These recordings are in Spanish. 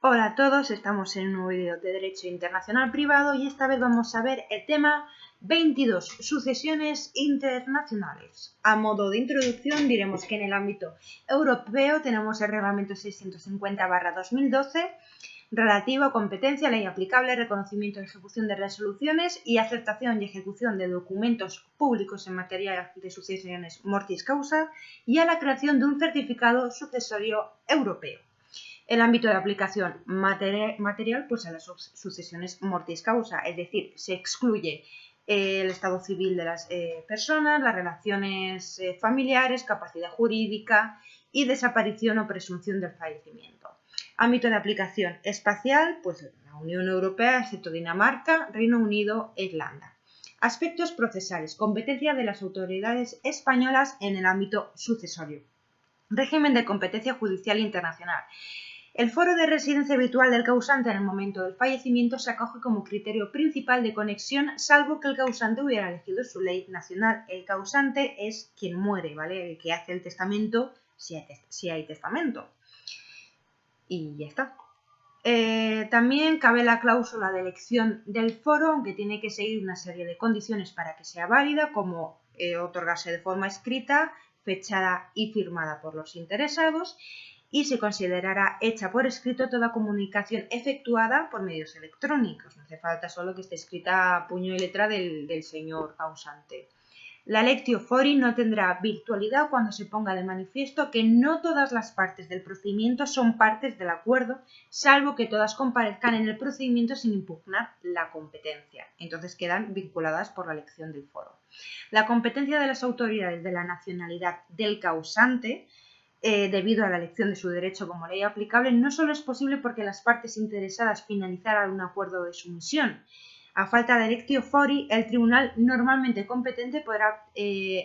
Hola a todos, estamos en un nuevo vídeo de Derecho Internacional Privado y esta vez vamos a ver el tema 22, sucesiones internacionales. A modo de introducción diremos que en el ámbito europeo tenemos el Reglamento 650/2012 relativo a competencia, ley aplicable, reconocimiento y ejecución de resoluciones y aceptación y ejecución de documentos públicos en materia de sucesiones mortis causa y a la creación de un certificado sucesorio europeo. El ámbito de aplicación material pues a las sucesiones mortis causa, es decir, se excluye el estado civil de las personas, las relaciones familiares, capacidad jurídica y desaparición o presunción del fallecimiento. Ámbito de aplicación espacial, pues la Unión Europea, excepto Dinamarca, Reino Unido e Irlanda. Aspectos procesales, competencia de las autoridades españolas en el ámbito sucesorio. Régimen de competencia judicial internacional. El foro de residencia habitual del causante en el momento del fallecimiento se acoge como criterio principal de conexión, salvo que el causante hubiera elegido su ley nacional. El causante es quien muere, ¿vale? El que hace el testamento, si hay testamento. Y ya está. También cabe la cláusula de elección del foro, aunque tiene que seguir una serie de condiciones para que sea válida, como otorgarse de forma escrita, fechada y firmada por los interesados, y se considerará hecha por escrito toda comunicación efectuada por medios electrónicos. No hace falta solo que esté escrita a puño y letra del señor causante. La lectio fori no tendrá virtualidad cuando se ponga de manifiesto que no todas las partes del procedimiento son partes del acuerdo, salvo que todas comparezcan en el procedimiento sin impugnar la competencia. Entonces quedan vinculadas por la elección del foro. La competencia de las autoridades de la nacionalidad del causante, debido a la elección de su derecho como ley aplicable, no solo es posible porque las partes interesadas finalizaran un acuerdo de sumisión. A falta de lectio fori, el tribunal normalmente competente podrá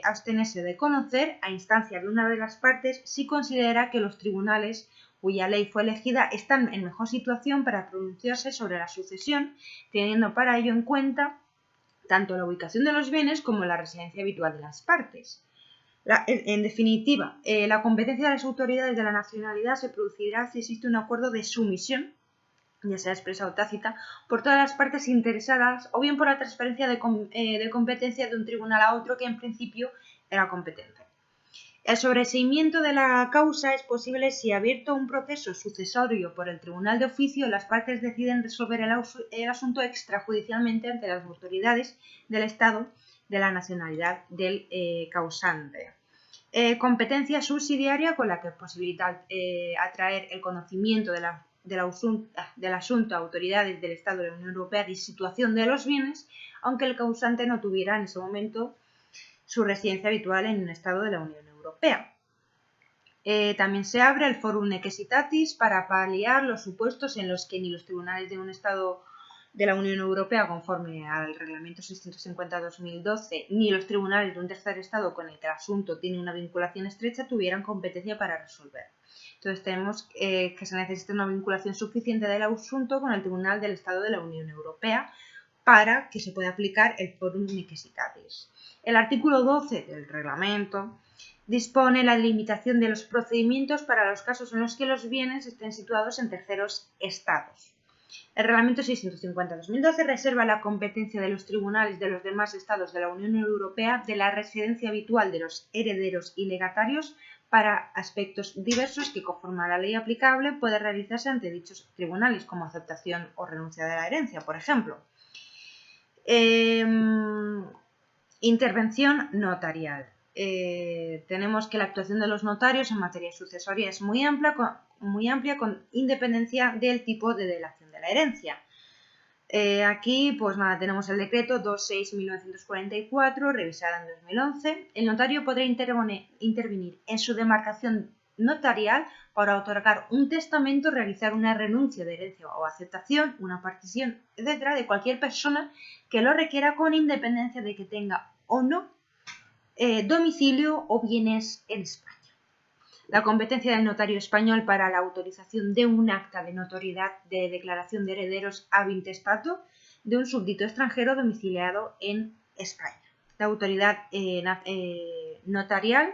abstenerse de conocer, a instancia de una de las partes, si considera que los tribunales cuya ley fue elegida están en mejor situación para pronunciarse sobre la sucesión, teniendo para ello en cuenta tanto la ubicación de los bienes como la residencia habitual de las partes. En definitiva, la competencia de las autoridades de la nacionalidad se producirá si existe un acuerdo de sumisión, ya sea expresa o tácita, por todas las partes interesadas, o bien por la transferencia de competencia de un tribunal a otro que en principio era competente. El sobreseimiento de la causa es posible si, abierto un proceso sucesorio por el tribunal de oficio, las partes deciden resolver el asunto extrajudicialmente ante las autoridades del Estado de la nacionalidad del causante. Competencia subsidiaria con la que posibilita atraer el conocimiento del asunto a autoridades del Estado de la Unión Europea de situación de los bienes, aunque el causante no tuviera en ese momento su residencia habitual en un Estado de la Unión Europea. También se abre el forum necessitatis para paliar los supuestos en los que ni los tribunales de un Estado de la Unión Europea, conforme al Reglamento 650/2012, ni los tribunales de un tercer Estado con el que el asunto tiene una vinculación estrecha tuvieran competencia para resolver. Entonces tenemos que se necesita una vinculación suficiente del asunto con el Tribunal del Estado de la Unión Europea para que se pueda aplicar el forum necessitatis. El artículo 12 del reglamento dispone la limitación de los procedimientos para los casos en los que los bienes estén situados en terceros estados. El Reglamento 650/2012 reserva la competencia de los tribunales de los demás estados de la Unión Europea de la residencia habitual de los herederos y legatarios para aspectos diversos que, conforme a la ley aplicable, puede realizarse ante dichos tribunales, como aceptación o renuncia de la herencia, por ejemplo. Intervención notarial. Tenemos que la actuación de los notarios en materia sucesoria es muy amplia con independencia del tipo de delación de la herencia. Aquí, pues nada, tenemos el decreto 26/1944, revisada en 2011. El notario podrá intervenir en su demarcación notarial para otorgar un testamento, realizar una renuncia de herencia o aceptación, una partición, etc., de cualquier persona que lo requiera, con independencia de que tenga o no domicilio o bienes en España. La competencia del notario español para la autorización de un acta de notoriedad de declaración de herederos ab intestato de un súbdito extranjero domiciliado en España. La autoridad notarial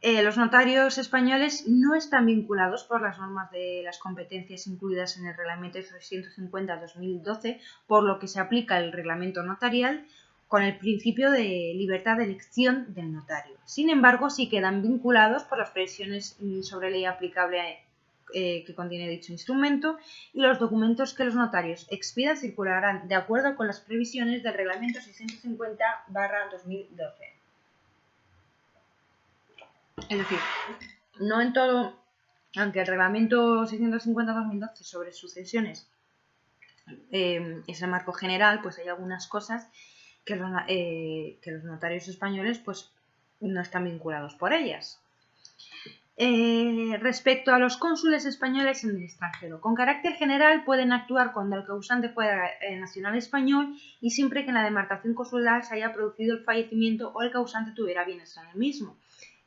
Los notarios españoles no están vinculados por las normas de las competencias incluidas en el Reglamento 650/2012, por lo que se aplica el reglamento notarial con el principio de libertad de elección del notario. Sin embargo, sí quedan vinculados por las previsiones sobre ley aplicable que contiene dicho instrumento, y los documentos que los notarios expidan circularán de acuerdo con las previsiones del Reglamento 650/2012. Es decir, no en todo, aunque el Reglamento 650/2012 sobre sucesiones es el marco general, pues hay algunas cosas que los notarios españoles pues no están vinculados por ellas. Respecto a los cónsules españoles en el extranjero, con carácter general pueden actuar cuando el causante fuera nacional español y siempre que en la demarcación consular se haya producido el fallecimiento o el causante tuviera bienes en el mismo.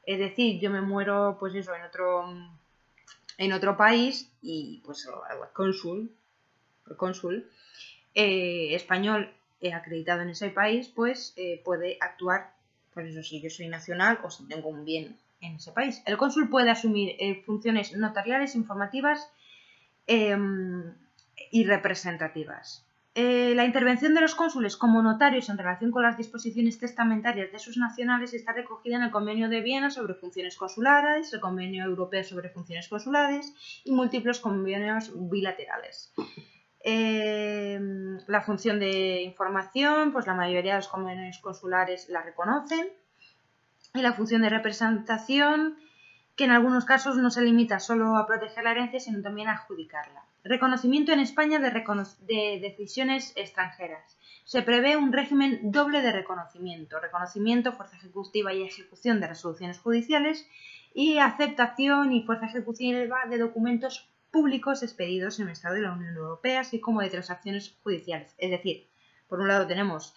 Es decir, yo me muero pues eso en otro país y pues el cónsul español acreditado en ese país pues puede actuar, pues eso, si yo soy nacional o si tengo un bien en ese país. El cónsul puede asumir funciones notariales, informativas y representativas. La intervención de los cónsules como notarios en relación con las disposiciones testamentarias de sus nacionales está recogida en el Convenio de Viena sobre funciones consulares, el Convenio Europeo sobre funciones consulares y múltiples convenios bilaterales. La función de información, pues la mayoría de los convenios consulares la reconocen, y la función de representación, que en algunos casos no se limita solo a proteger la herencia, sino también a adjudicarla. Reconocimiento en España de decisiones extranjeras. Se prevé un régimen doble de reconocimiento: fuerza ejecutiva y ejecución de resoluciones judiciales, y aceptación y fuerza ejecutiva de documentos públicos expedidos en el Estado de la Unión Europea, así como de transacciones judiciales. Es decir, por un lado tenemos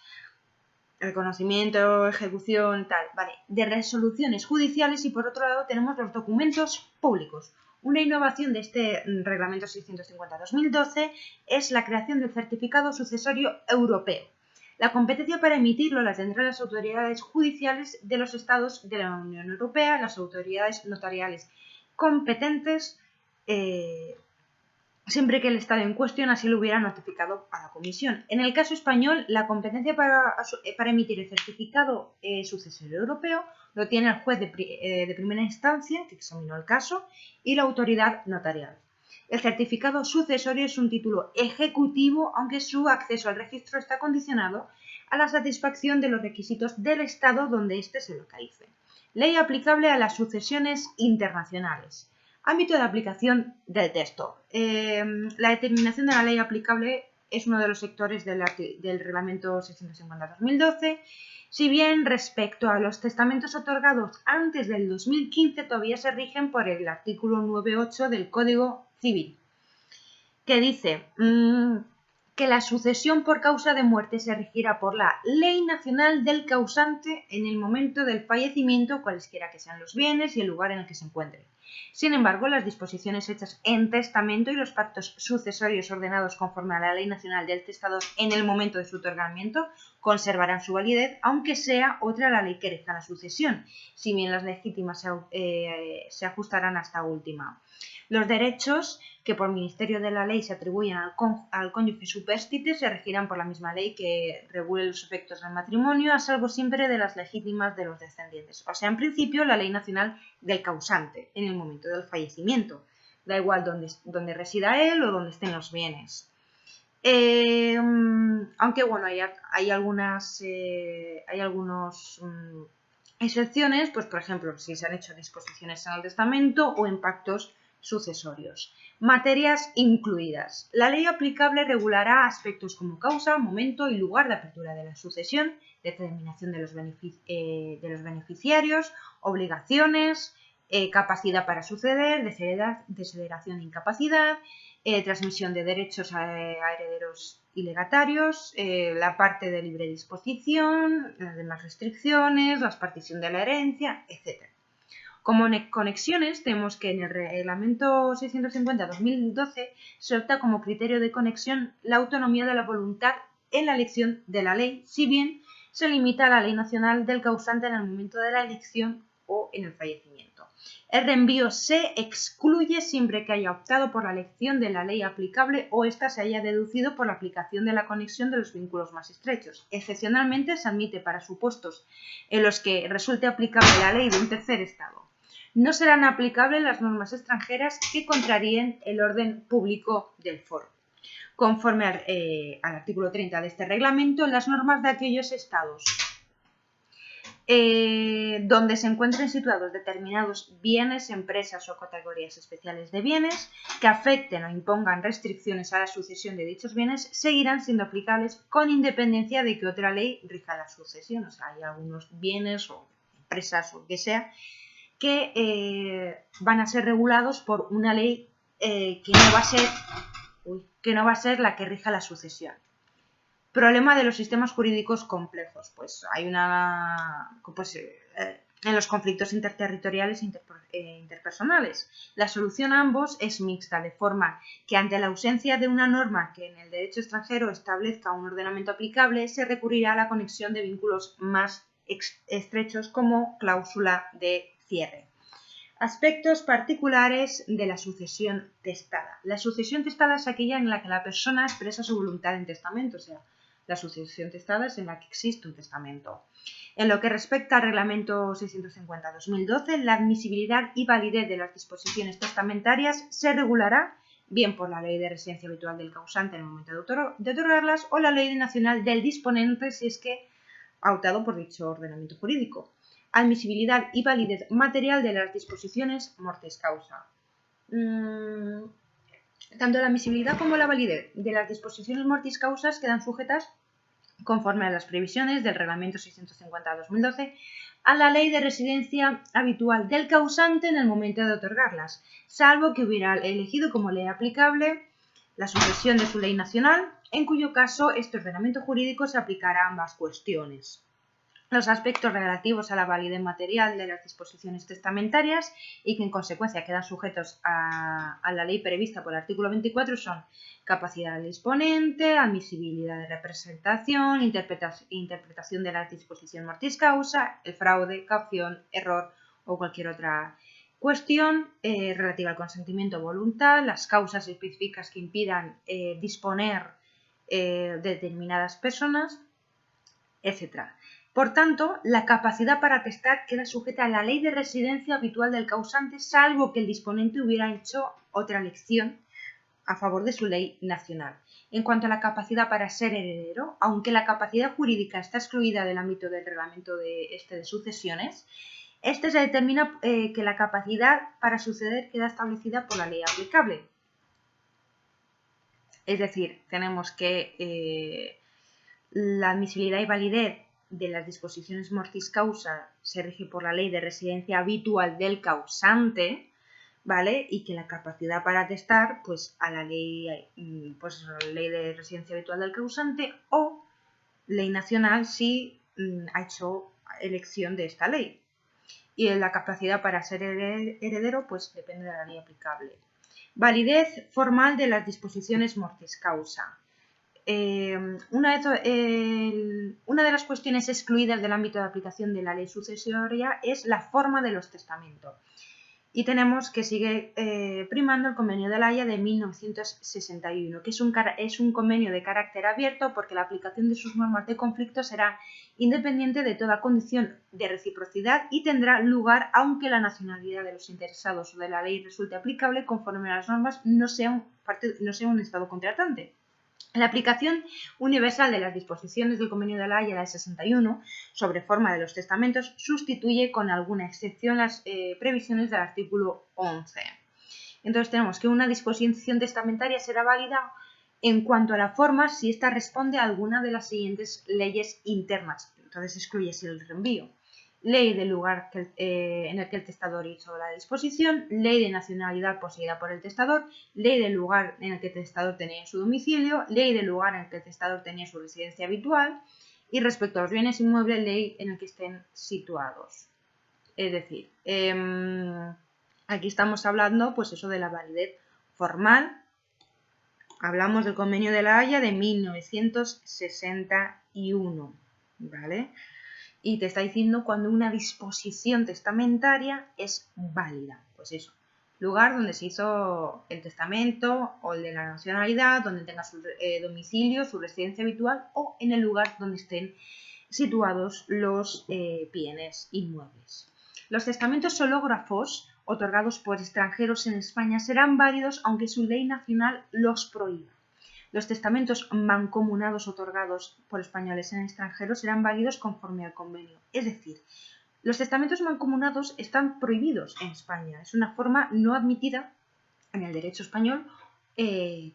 reconocimiento, ejecución, tal, vale, de resoluciones judiciales, y por otro lado tenemos los documentos públicos. Una innovación de este Reglamento 650/2012 es la creación del certificado sucesorio europeo. La competencia para emitirlo la tendrán las autoridades judiciales de los estados de la Unión Europea, las autoridades notariales competentes, siempre que el Estado en cuestión así lo hubiera notificado a la Comisión. En el caso español, la competencia para emitir el certificado sucesorio europeo lo tiene el juez de primera instancia, que examinó el caso, y la autoridad notarial. El certificado sucesorio es un título ejecutivo, aunque su acceso al registro está condicionado a la satisfacción de los requisitos del Estado donde éste se localice. Ley aplicable a las sucesiones internacionales. Ámbito de aplicación del texto. La determinación de la ley aplicable es uno de los sectores del Reglamento 650/2012. Si bien respecto a los testamentos otorgados antes del 2015 todavía se rigen por el artículo 9.8 del Código Civil, que dice que la sucesión por causa de muerte se regirá por la ley nacional del causante en el momento del fallecimiento, cualesquiera que sean los bienes y el lugar en el que se encuentren. Sin embargo, las disposiciones hechas en testamento y los pactos sucesorios ordenados conforme a la ley nacional del testador en el momento de su otorgamiento conservarán su validez, aunque sea otra la ley que rija la sucesión, si bien las legítimas se ajustarán a esta última. Los derechos que por ministerio de la ley se atribuyen al cónyuge superstite se regirán por la misma ley que regule los efectos del matrimonio, a salvo siempre de las legítimas de los descendientes. O sea, en principio, la ley nacional del causante en el momento del fallecimiento. Da igual donde resida él o donde estén los bienes. Aunque bueno, hay algunas excepciones, pues por ejemplo, si se han hecho disposiciones en el testamento o en pactos sucesorios. Materias incluidas. La ley aplicable regulará aspectos como causa, momento y lugar de apertura de la sucesión, determinación de los beneficiarios, obligaciones, capacidad para suceder, desideración e incapacidad, transmisión de derechos a herederos y legatarios, la parte de libre disposición, las demás restricciones, la partición de la herencia, etc. Como conexiones, tenemos que en el Reglamento 650/2012 se opta como criterio de conexión la autonomía de la voluntad en la elección de la ley, si bien se limita a la ley nacional del causante en el momento de la elección o en el fallecimiento. El reenvío se excluye siempre que haya optado por la elección de la ley aplicable o ésta se haya deducido por la aplicación de la conexión de los vínculos más estrechos. Excepcionalmente se admite para supuestos en los que resulte aplicable la ley de un tercer Estado. No serán aplicables las normas extranjeras que contraríen el orden público del foro. Conforme al artículo 30 de este reglamento, las normas de aquellos estados donde se encuentren situados determinados bienes, empresas o categorías especiales de bienes que afecten o impongan restricciones a la sucesión de dichos bienes seguirán siendo aplicables con independencia de que otra ley rija la sucesión. O sea, hay algunos bienes o empresas o lo que sea que van a ser regulados por una ley que no va a ser la que rija la sucesión. Problema de los sistemas jurídicos complejos. Pues hay en los conflictos interterritoriales e interpersonales. La solución a ambos es mixta, de forma que ante la ausencia de una norma que en el derecho extranjero establezca un ordenamiento aplicable, se recurrirá a la conexión de vínculos más estrechos como cláusula de cierre. Aspectos particulares de la sucesión testada. La sucesión testada es aquella en la que la persona expresa su voluntad en testamento, o sea, la sucesión testada es en la que existe un testamento. En lo que respecta al Reglamento 650/2012, la admisibilidad y validez de las disposiciones testamentarias se regulará bien por la Ley de Residencia Habitual del causante en el momento de otorgarlas o la Ley Nacional del disponente si es que ha optado por dicho ordenamiento jurídico. Admisibilidad y validez material de las disposiciones mortis causa. Tanto la admisibilidad como la validez de las disposiciones mortis causas quedan sujetas, conforme a las previsiones del Reglamento 650/2012, a la Ley de Residencia Habitual del causante en el momento de otorgarlas, salvo que hubiera elegido como ley aplicable la sucesión de su ley nacional, en cuyo caso este ordenamiento jurídico se aplicará a ambas cuestiones. Los aspectos relativos a la validez material de las disposiciones testamentarias y que en consecuencia quedan sujetos a la ley prevista por el artículo 24 son capacidad del disponente, admisibilidad de representación, interpretación de la disposición mortis causa, el fraude, caución, error o cualquier otra cuestión relativa al consentimiento o voluntad, las causas específicas que impidan disponer de determinadas personas, etc. Por tanto, la capacidad para atestar queda sujeta a la ley de residencia habitual del causante, salvo que el disponente hubiera hecho otra elección a favor de su ley nacional. En cuanto a la capacidad para ser heredero, aunque la capacidad jurídica está excluida del ámbito del reglamento de sucesiones, se determina que la capacidad para suceder queda establecida por la ley aplicable. Es decir, tenemos que la admisibilidad y validez de las disposiciones mortis causa se rige por la ley de residencia habitual del causante, ¿vale? Y que la capacidad para atestar, pues a la ley, la ley de residencia habitual del causante o ley nacional si ha hecho elección de esta ley. Y la capacidad para ser heredero, pues depende de la ley aplicable. Validez formal de las disposiciones mortis causa. Una de las cuestiones excluidas del ámbito de aplicación de la ley sucesoria es la forma de los testamentos. Y tenemos que sigue primando el Convenio de La Haya de 1961, que es un convenio de carácter abierto porque la aplicación de sus normas de conflicto será independiente de toda condición de reciprocidad y tendrá lugar aunque la nacionalidad de los interesados o de la ley resulte aplicable conforme a las normas no sea un Estado contratante. La aplicación universal de las disposiciones del Convenio de La Haya del 61 sobre forma de los testamentos sustituye con alguna excepción las previsiones del artículo 11. Entonces tenemos que una disposición testamentaria será válida en cuanto a la forma si ésta responde a alguna de las siguientes leyes internas. Entonces excluye así el reenvío. Ley del lugar en el que el testador hizo la disposición, ley de nacionalidad poseída por el testador, ley del lugar en el que el testador tenía su domicilio, ley del lugar en el que el testador tenía su residencia habitual y respecto a los bienes inmuebles, ley en el que estén situados. Es decir, aquí estamos hablando pues eso de la validez formal. Hablamos del Convenio de La Haya de 1961, ¿vale? y te está diciendo cuando una disposición testamentaria es válida. Pues eso, lugar donde se hizo el testamento o el de la nacionalidad, donde tenga su domicilio, su residencia habitual o en el lugar donde estén situados los bienes inmuebles. Los testamentos sológrafos otorgados por extranjeros en España serán válidos aunque su ley nacional los prohíba. Los testamentos mancomunados otorgados por españoles en extranjero serán válidos conforme al convenio. Es decir, los testamentos mancomunados están prohibidos en España. Es una forma no admitida en el derecho español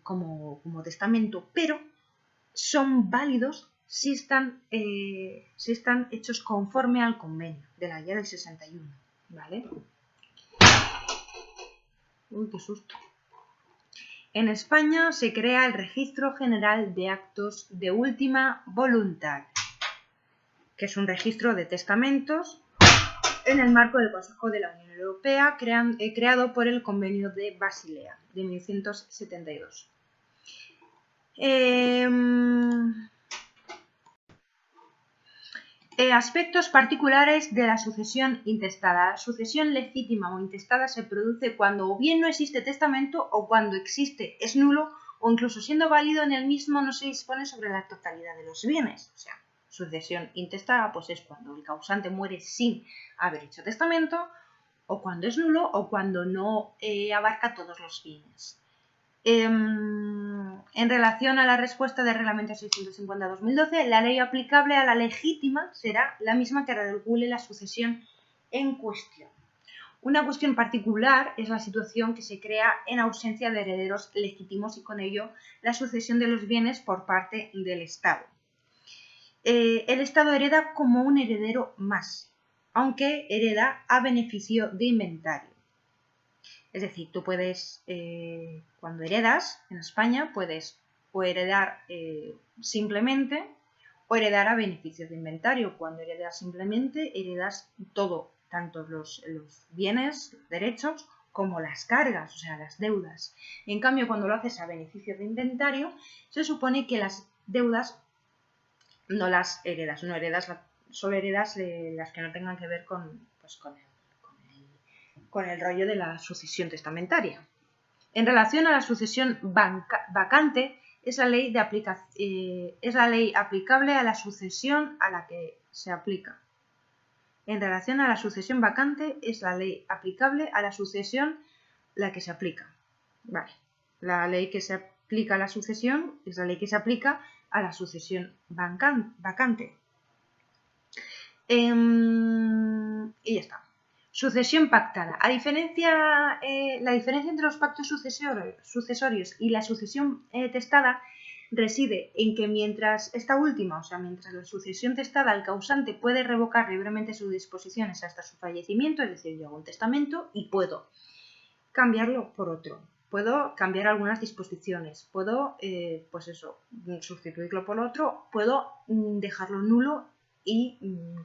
como testamento, pero son válidos si están hechos conforme al convenio de la guía del 61. ¿Vale? Uy, qué susto. En España se crea el Registro General de Actos de Última Voluntad, que es un registro de testamentos en el marco del Consejo de la Unión Europea, creado por el Convenio de Basilea de 1972. Aspectos particulares de la sucesión intestada. La sucesión legítima o intestada se produce cuando o bien no existe testamento o cuando existe es nulo o incluso siendo válido en el mismo no se dispone sobre la totalidad de los bienes. O sea, sucesión intestada pues es cuando el causante muere sin haber hecho testamento o cuando es nulo o cuando no abarca todos los bienes. En relación a la respuesta del Reglamento 650-2012, la ley aplicable a la legítima será la misma que regule la sucesión en cuestión. Una cuestión particular es la situación que se crea en ausencia de herederos legítimos y con ello la sucesión de los bienes por parte del Estado. El Estado hereda como un heredero más, aunque hereda a beneficio de inventario. Es decir, tú puedes, cuando heredas en España, puedes o heredar simplemente o heredar a beneficio de inventario. Cuando heredas simplemente, heredas todo, tanto los bienes, los derechos, como las cargas, o sea, las deudas. En cambio, cuando lo haces a beneficio de inventario, se supone que las deudas no las heredas, solo heredas las que no tengan que ver con el rollo de la sucesión testamentaria. En relación a la sucesión vacante, es la ley aplicable a la sucesión a la que se aplica. En relación a la sucesión vacante, es la ley aplicable a la sucesión la que se aplica. Vale. La ley que se aplica a la sucesión es la ley que se aplica a la sucesión vacante. Y ya está. Sucesión pactada. La diferencia entre los pactos sucesorios y la sucesión testada reside en que mientras esta última, o sea, mientras la sucesión testada, el causante puede revocar libremente sus disposiciones hasta su fallecimiento, es decir, yo hago un testamento y puedo cambiarlo por otro. Puedo cambiar algunas disposiciones, puedo, sustituirlo por otro, puedo dejarlo nulo y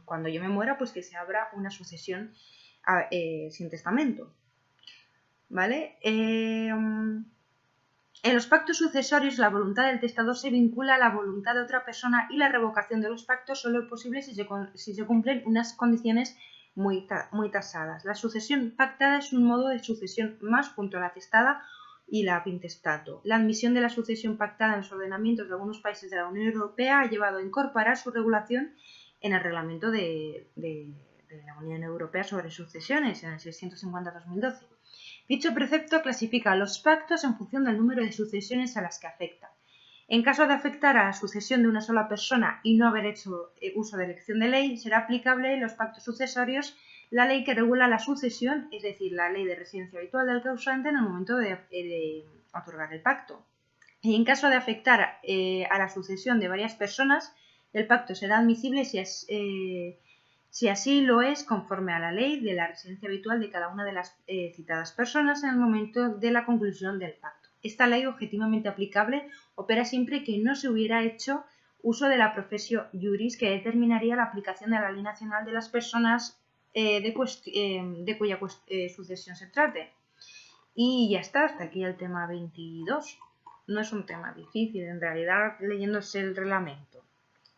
cuando yo me muera, pues que se abra una sucesión sin testamento. ¿Vale? En los pactos sucesorios, la voluntad del testador se vincula a la voluntad de otra persona y la revocación de los pactos solo es posible si se cumplen unas condiciones muy tasadas. La sucesión pactada es un modo de sucesión más junto a la testada y la intestato. La admisión de la sucesión pactada en los ordenamientos de algunos países de la Unión Europea ha llevado a incorporar su regulación en el reglamento de la Unión Europea sobre sucesiones en el 650-2012. Dicho precepto clasifica los pactos en función del número de sucesiones a las que afecta. En caso de afectar a la sucesión de una sola persona y no haber hecho uso de elección de ley, será aplicable en los pactos sucesorios la ley que regula la sucesión, es decir, la ley de residencia habitual del causante en el momento de otorgar el pacto. Y en caso de afectar a la sucesión de varias personas, el pacto será admisible si así lo es conforme a la ley de la residencia habitual de cada una de las citadas personas en el momento de la conclusión del pacto. Esta ley objetivamente aplicable opera siempre que no se hubiera hecho uso de la professio juris que determinaría la aplicación de la ley nacional de las personas de cuya sucesión se trate. Y ya está, hasta aquí el tema 22. No es un tema difícil, en realidad, leyéndose el reglamento,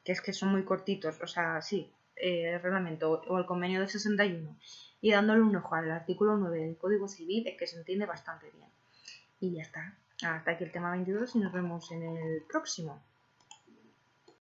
que es que son muy cortitos, o sea, sí, reglamento o el convenio del 61 y dándole un ojo al artículo 9 del Código Civil, es que se entiende bastante bien. Y ya está. Hasta aquí el tema 22 y nos vemos en el próximo.